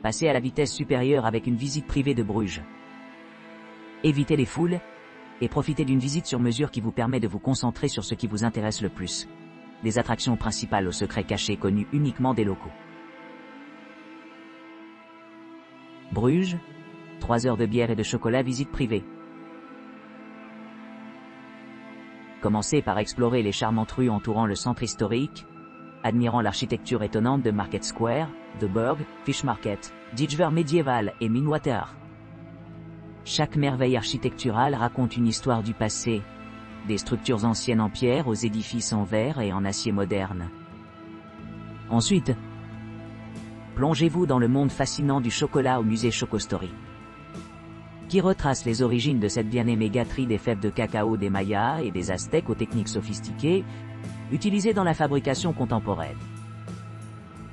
Passez à la vitesse supérieure avec une visite privée de Bruges. Évitez les foules, et profitez d'une visite sur mesure qui vous permet de vous concentrer sur ce qui vous intéresse le plus. Des attractions principales aux secrets cachés connues uniquement des locaux. Bruges, 3 heures de bière et de chocolat, visite privée. Commencez par explorer les charmantes rues entourant le centre historique, admirant l'architecture étonnante de Market Square, The Burg, Fish Market, Dijver médiéval et Minwater. Chaque merveille architecturale raconte une histoire du passé, des structures anciennes en pierre aux édifices en verre et en acier moderne. Ensuite, plongez-vous dans le monde fascinant du chocolat au musée Chocostory, qui retrace les origines de cette bien-aimée gâterie des fèves de cacao des Mayas et des Aztèques aux techniques sophistiquées, utilisées dans la fabrication contemporaine.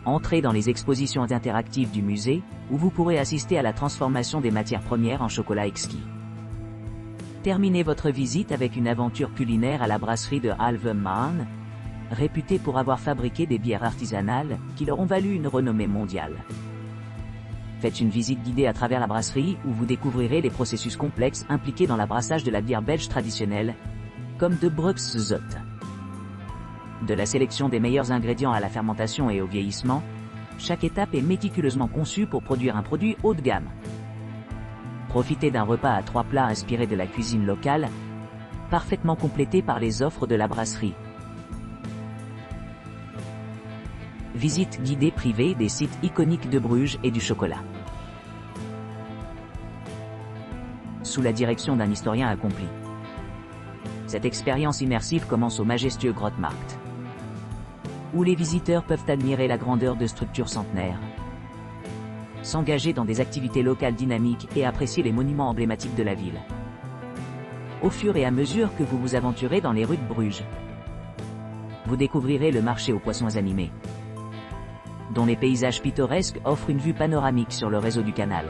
Entrez dans les expositions interactives du musée, où vous pourrez assister à la transformation des matières premières en chocolat exquis. Terminez votre visite avec une aventure culinaire à la brasserie de Halve Maan, réputée pour avoir fabriqué des bières artisanales qui leur ont valu une renommée mondiale. Faites une visite guidée à travers la brasserie où vous découvrirez les processus complexes impliqués dans l'abrassage de la bière belge traditionnelle, comme de Bruxzot. De la sélection des meilleurs ingrédients à la fermentation et au vieillissement, chaque étape est méticuleusement conçue pour produire un produit haut de gamme. Profitez d'un repas à 3 plats inspiré de la cuisine locale, parfaitement complété par les offres de la brasserie. Visite guidée privée des sites iconiques de Bruges et du chocolat. Sous la direction d'un historien accompli. Cette expérience immersive commence au majestueux Grotmarkt, où les visiteurs peuvent admirer la grandeur de structures centenaires, s'engager dans des activités locales dynamiques et apprécier les monuments emblématiques de la ville. Au fur et à mesure que vous vous aventurez dans les rues de Bruges, vous découvrirez le marché aux poissons animés, dont les paysages pittoresques offrent une vue panoramique sur le réseau du canal,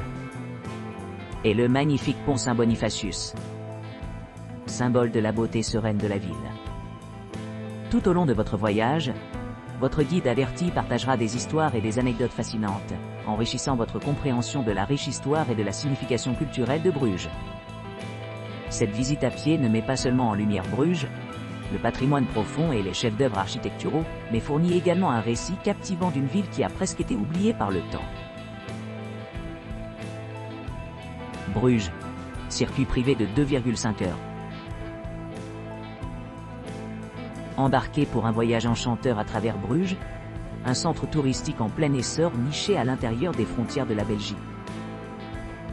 et le magnifique pont Saint-Bonifacius, symbole de la beauté sereine de la ville. Tout au long de votre voyage, votre guide averti partagera des histoires et des anecdotes fascinantes, enrichissant votre compréhension de la riche histoire et de la signification culturelle de Bruges. Cette visite à pied ne met pas seulement en lumière Bruges, le patrimoine profond et les chefs-d'œuvre architecturaux, mais fournit également un récit captivant d'une ville qui a presque été oubliée par le temps. Bruges, circuit privé de 2,5 heures. Embarquez pour un voyage enchanteur à travers Bruges, un centre touristique en plein essor niché à l'intérieur des frontières de la Belgique.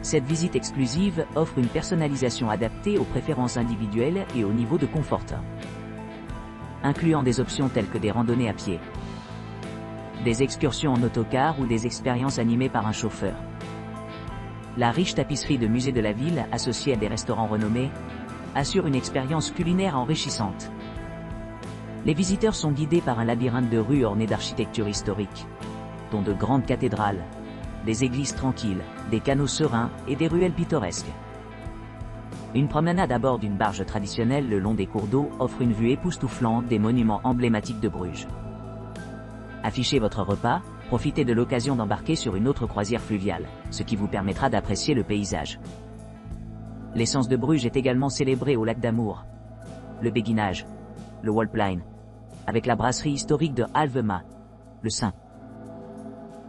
Cette visite exclusive offre une personnalisation adaptée aux préférences individuelles et au niveau de confort, incluant des options telles que des randonnées à pied, des excursions en autocar ou des expériences animées par un chauffeur. La riche tapisserie de musées de la ville, associée à des restaurants renommés, assure une expérience culinaire enrichissante. Les visiteurs sont guidés par un labyrinthe de rues ornées d'architecture historique, dont de grandes cathédrales, des églises tranquilles, des canaux sereins et des ruelles pittoresques. Une promenade à bord d'une barge traditionnelle le long des cours d'eau offre une vue époustouflante des monuments emblématiques de Bruges. Affichez votre repas, profitez de l'occasion d'embarquer sur une autre croisière fluviale, ce qui vous permettra d'apprécier le paysage. L'essence de Bruges est également célébrée au lac d'Amour, le béguinage, le Walplein, avec la brasserie historique de Halve Maan, le St.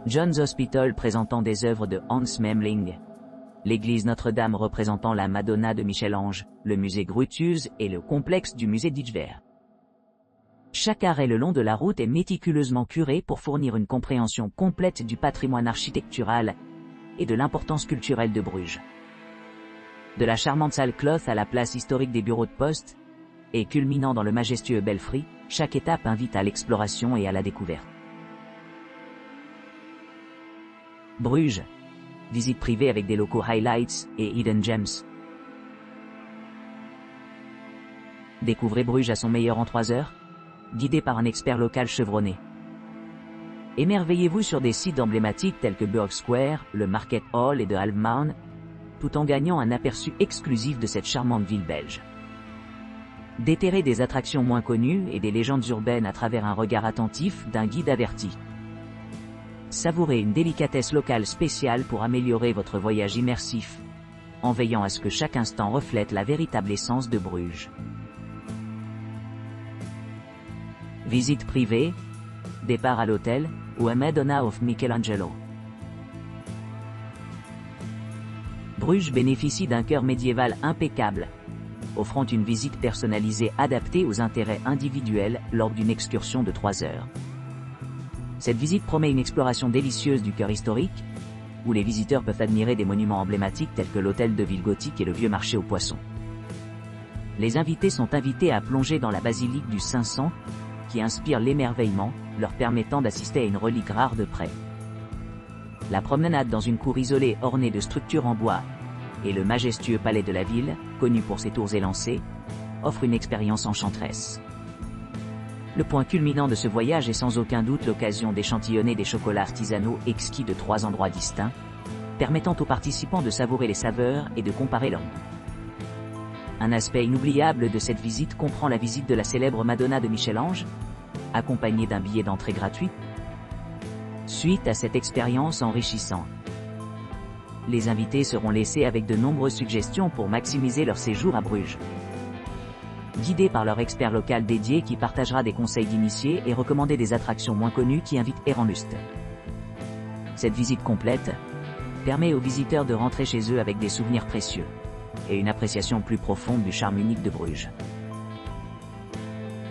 John's Hospital présentant des œuvres de Hans Memling, l'église Notre-Dame représentant la Madonna de Michel-Ange, le musée Grotius et le complexe du musée Dijver. Chaque arrêt le long de la route est méticuleusement curé pour fournir une compréhension complète du patrimoine architectural et de l'importance culturelle de Bruges. De la charmante salle Cloth à la place historique des bureaux de poste, et culminant dans le majestueux Belfry, chaque étape invite à l'exploration et à la découverte. Bruges, visite privée avec des locaux highlights et hidden gems. Découvrez Bruges à son meilleur en 3 heures, guidé par un expert local chevronné. Émerveillez-vous sur des sites emblématiques tels que Burg Square, le Market Hall et de Halve Maan, tout en gagnant un aperçu exclusif de cette charmante ville belge. Déterrez des attractions moins connues et des légendes urbaines à travers un regard attentif d'un guide averti. Savourez une délicatesse locale spéciale pour améliorer votre voyage immersif, en veillant à ce que chaque instant reflète la véritable essence de Bruges. Visite privée, départ à l'hôtel, ou à Madonna of Michelangelo. Bruges bénéficie d'un cœur médiéval impeccable, offrant une visite personnalisée adaptée aux intérêts individuels lors d'une excursion de 3 heures. Cette visite promet une exploration délicieuse du cœur historique, où les visiteurs peuvent admirer des monuments emblématiques tels que l'hôtel de ville gothique et le vieux marché aux poissons. Les invités sont invités à plonger dans la basilique du 500, qui inspire l'émerveillement, leur permettant d'assister à une relique rare de près. La promenade dans une cour isolée ornée de structures en bois, et le majestueux palais de la ville, connu pour ses tours élancées, offrent une expérience enchanteresse. Le point culminant de ce voyage est sans aucun doute l'occasion d'échantillonner des chocolats artisanaux exquis de 3 endroits distincts, permettant aux participants de savourer les saveurs et de comparer leurs goûts. Un aspect inoubliable de cette visite comprend la visite de la célèbre Madonna de Michel-Ange, accompagnée d'un billet d'entrée gratuit. Suite à cette expérience enrichissante, les invités seront laissés avec de nombreuses suggestions pour maximiser leur séjour à Bruges. Guidés par leur expert local dédié qui partagera des conseils d'initiés et recommander des attractions moins connues qui invitent et rendent lust. Cette visite complète permet aux visiteurs de rentrer chez eux avec des souvenirs précieux et une appréciation plus profonde du charme unique de Bruges.